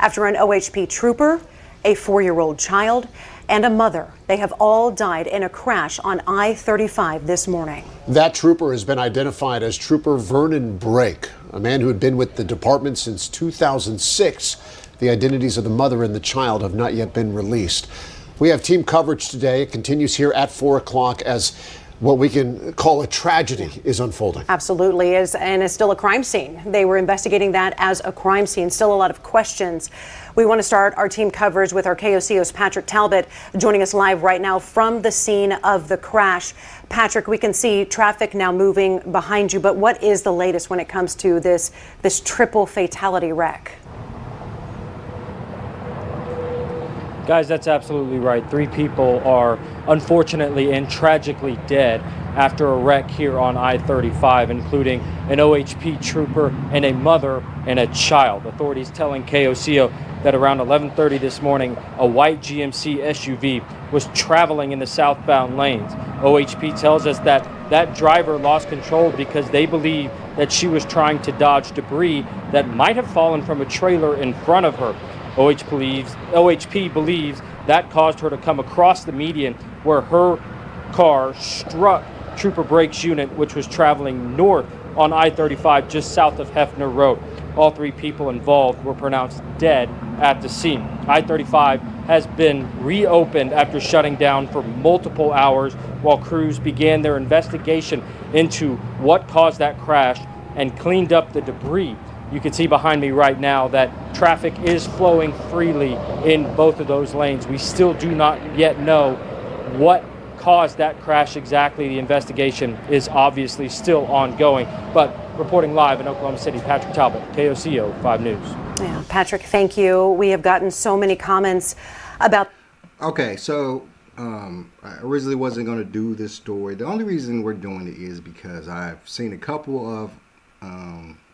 after an OHP trooper, a 4-year-old child, and a mother. They have all died in a crash on I-35 this morning. That trooper has been identified as Trooper Vernon Brake, a man who had been with the department since 2006. The identities of the mother and the child have not yet been released. We have team coverage today. It continues here at 4 o'clock as what we can call a tragedy is unfolding. Absolutely is, and it's still a crime scene. They were investigating that as a crime scene. Still a lot of questions. We want to start our team coverage with our KOCO's Patrick Talbot joining us live right now from the scene of the crash. Patrick, we can see traffic now moving behind you, but what is the latest when it comes to this triple fatality wreck? Guys, that's absolutely right. 3 people are unfortunately and tragically dead after a wreck here on I-35, including an OHP trooper and a mother and a child. Authorities telling KOCO that around 11:30 this morning, a white GMC SUV was traveling in the southbound lanes. OHP tells us that that driver lost control because they believe that she was trying to dodge debris that might have fallen from a trailer in front of her. OHP believes that caused her to come across the median where her car struck Trooper Brake's unit, which was traveling north on I-35 just south of Hefner Road. All 3 people involved were pronounced dead at the scene. I-35 has been reopened after shutting down for multiple hours while crews began their investigation into what caused that crash and cleaned up the debris. You can see behind me right now that traffic is flowing freely in both of those lanes. We still do not yet know what caused that crash exactly. The investigation is obviously still ongoing. But reporting live in Oklahoma City, Patrick Talbot, KOCO 5 News. Yeah, Patrick, thank you. We have gotten so many comments about... Okay, so I originally wasn't going to do this story. The only reason we're doing it is because I've seen a couple of...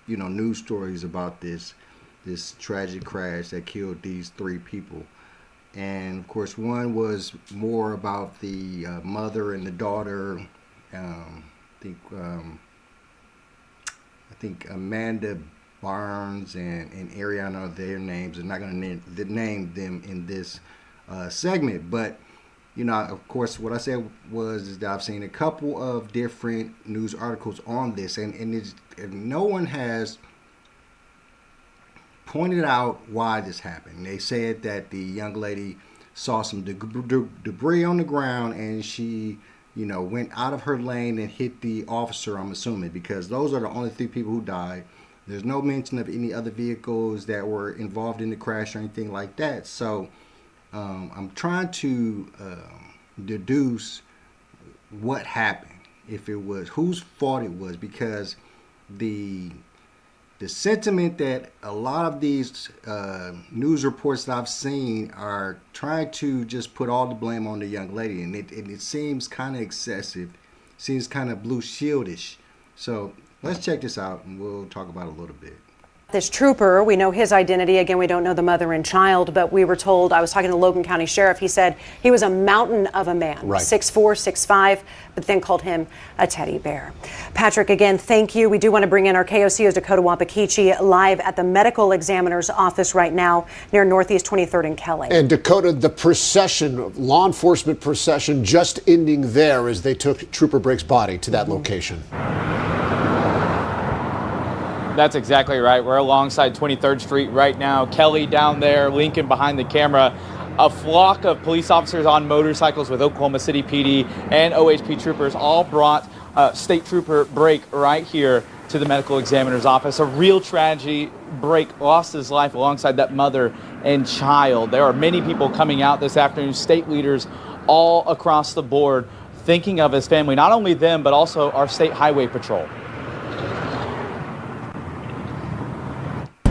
news stories about this tragic crash that killed these 3 people, and of course one was more about the mother and the daughter. I think Amanda Barnes and Ariana, their names. I'm not going to name them in this segment, but of course, what I said was that I've seen a couple of different news articles on this, and no one has pointed out why this happened. They said that the young lady saw some debris on the ground, and she, went out of her lane and hit the officer, I'm assuming, because those are the only 3 people who died. There's no mention of any other vehicles that were involved in the crash or anything like that. So I'm trying to deduce what happened, if it was whose fault it was, because the sentiment that a lot of these news reports that I've seen are trying to just put all the blame on the young lady, and it seems kind of excessive, seems kind of Blue Shield-ish. So let's check this out and we'll talk about it a little bit. This trooper, we know his identity. Again, we don't know the mother and child, but we were told, I was talking to Logan County Sheriff, he said he was a mountain of a man, right. 6'4", 6'5", but then called him a teddy bear. Patrick, again, thank you. We do want to bring in our KOCO's Dakota Wapakichi live at the medical examiner's office right now near Northeast 23rd and Kelly. And Dakota, the procession, law enforcement procession just ending there as they took Trooper Brake's body to that location. That's exactly right. We're alongside 23rd Street right now. Kelly down there, Lincoln behind the camera. A flock of police officers on motorcycles with Oklahoma City PD and OHP troopers all brought State Trooper Brake right here to the medical examiner's office. A real tragedy. Brake lost his life alongside that mother and child. There are many people coming out this afternoon, state leaders all across the board, thinking of his family, not only them, but also our state highway patrol.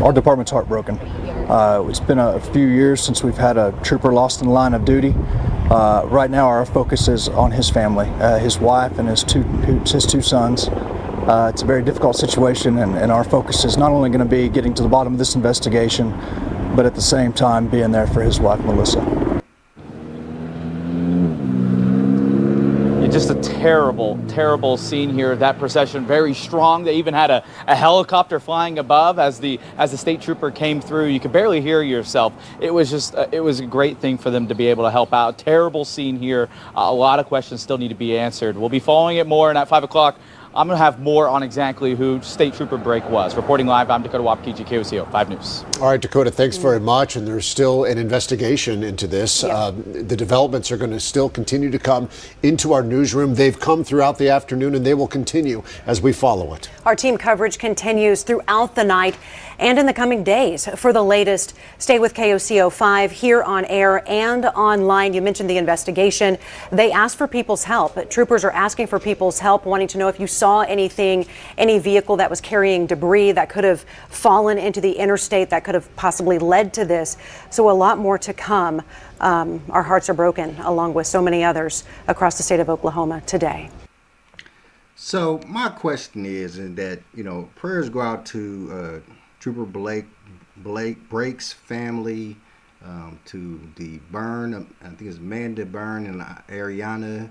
Our department's heartbroken. It's been a few years since we've had a trooper lost in the line of duty. Right now our focus is on his family, his wife and his two sons. It's a very difficult situation, and our focus is not only going to be getting to the bottom of this investigation, but at the same time being there for his wife, Melissa. Just a terrible scene here. That procession very strong. They even had a helicopter flying above as the state trooper came through. You could barely hear yourself. It was just it was a great thing for them to be able to help out. Terrible scene here. A lot of questions still need to be answered. We'll be following it more, and at 5 o'clock I'm going to have more on exactly who State Trooper Brake was. Reporting live, I'm Dakota Wapakiji, KOCO 5 News. All right, Dakota, thanks very much. And there's still an investigation into this. Yeah. The developments are going to still continue to come into our newsroom. They've come throughout the afternoon, and they will continue as we follow it. Our team coverage continues throughout the night and in the coming days. For the latest, stay with KOCO 5 here on air and online. You mentioned the investigation. They asked for people's help. Troopers are asking for people's help, wanting to know if you saw anything, any vehicle that was carrying debris that could have fallen into the interstate that could have possibly led to this. So a lot more to come. Our hearts are broken, along with so many others across the state of Oklahoma today. So my question is that, prayers go out to Trooper Brake's family, to the Byrne, I think it's Amanda Byrne and Ariana,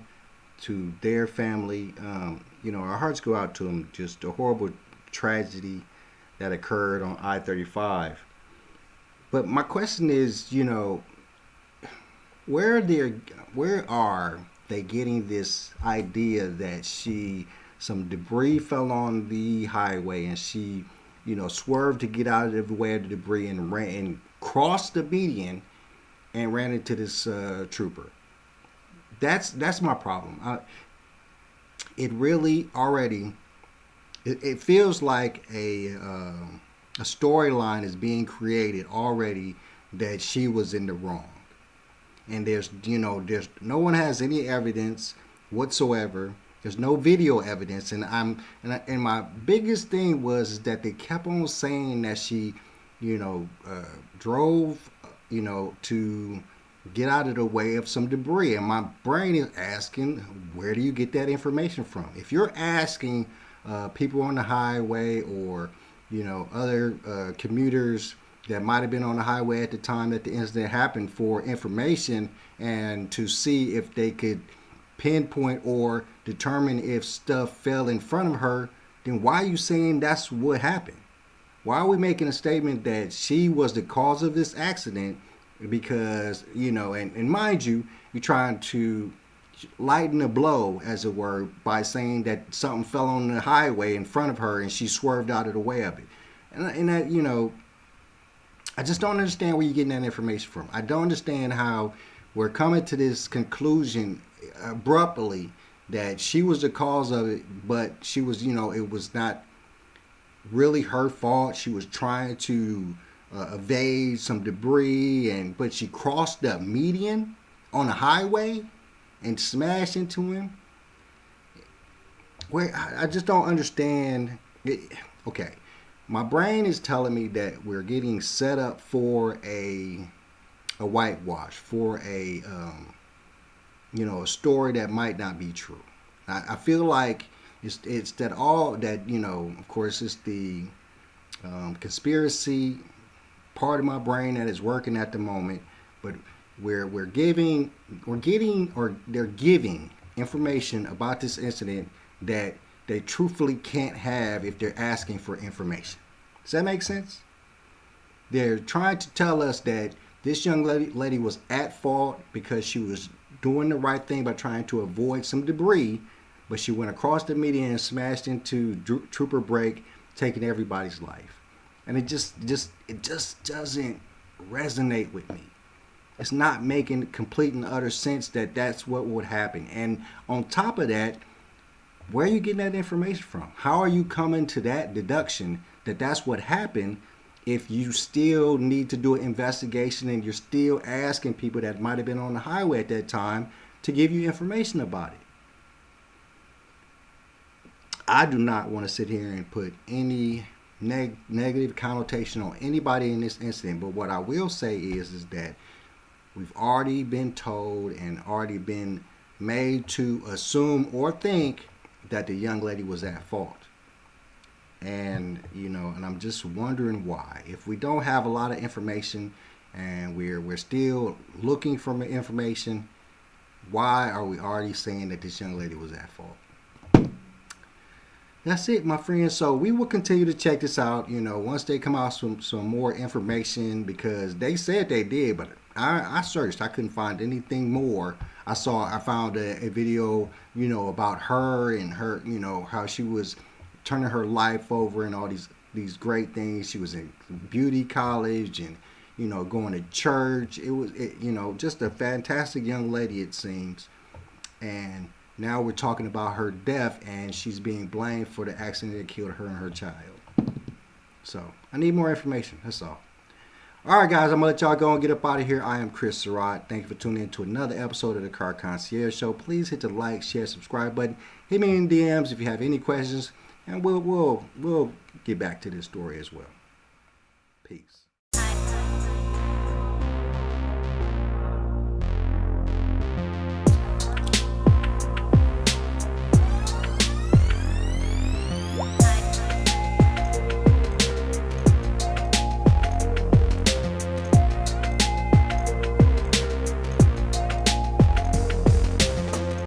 to their family. Our hearts go out to them. Just a horrible tragedy that occurred on I-35. But my question is, where are they getting this idea that some debris fell on the highway and she, swerved to get out of the way of the debris and ran and crossed the median and ran into this trooper? That's my problem. It really already, it feels like a storyline is being created already that she was in the wrong. And there's no one has any evidence whatsoever. There's no video evidence, and my biggest thing was that they kept on saying that she, drove, to get out of the way of some debris. And my brain is asking, where do you get that information from? If you're asking people on the highway or, other commuters that might have been on the highway at the time that the incident happened for information and to see if they could pinpoint or determine if stuff fell in front of her, then why are you saying that's what happened? Why are we making a statement that she was the cause of this accident? Because, and mind you, you're trying to lighten the blow, as it were, by saying that something fell on the highway in front of her and she swerved out of the way of it. And that, I just don't understand where you're getting that information from. I don't understand how we're coming to this conclusion abruptly that she was the cause of it, but she was, it was not really her fault. She was trying to evade some debris, but she crossed the median on a highway and smashed into him. Where I just don't understand. Okay, my brain is telling me that we're getting set up for a whitewash, for a a story that might not be true. I feel like it's that all that, of course, it's the conspiracy part of my brain that is working at the moment, but they're giving information about this incident that they truthfully can't have if they're asking for information. Does that make sense? They're trying to tell us that this young lady was at fault because she was doing the right thing by trying to avoid some debris, but she went across the median and smashed into Trooper Brake, taking everybody's life. And it just doesn't resonate with me. It's not making complete and utter sense that that's what would happen. And on top of that, where are you getting that information from? How are you coming to that deduction that that's what happened if you still need to do an investigation and you're still asking people that might have been on the highway at that time to give you information about it? I do not want to sit here and put any negative connotation on anybody in this incident, but what I will say is that we've already been told and already been made to assume or think that the young lady was at fault. And, and I'm just wondering why. If we don't have a lot of information and we're still looking for information, Why are we already saying that this young lady was at fault? That's it, my friends. So we will continue to check this out, once they come out some more information, because they said they did, but I searched. I couldn't find anything more. I found a video, about her and her, how she was turning her life over and all these great things. She was in beauty college and, going to church. It was, just a fantastic young lady, it seems. And now we're talking about her death, and she's being blamed for the accident that killed her and her child. So I need more information. That's all. All right, guys, I'm going to let y'all go and get up out of here. I am Chris Surratt. Thank you for tuning in to another episode of the Car Concierge Show. Please hit the like, share, subscribe button. Hit me in DMs if you have any questions, and we'll get back to this story as well. Peace.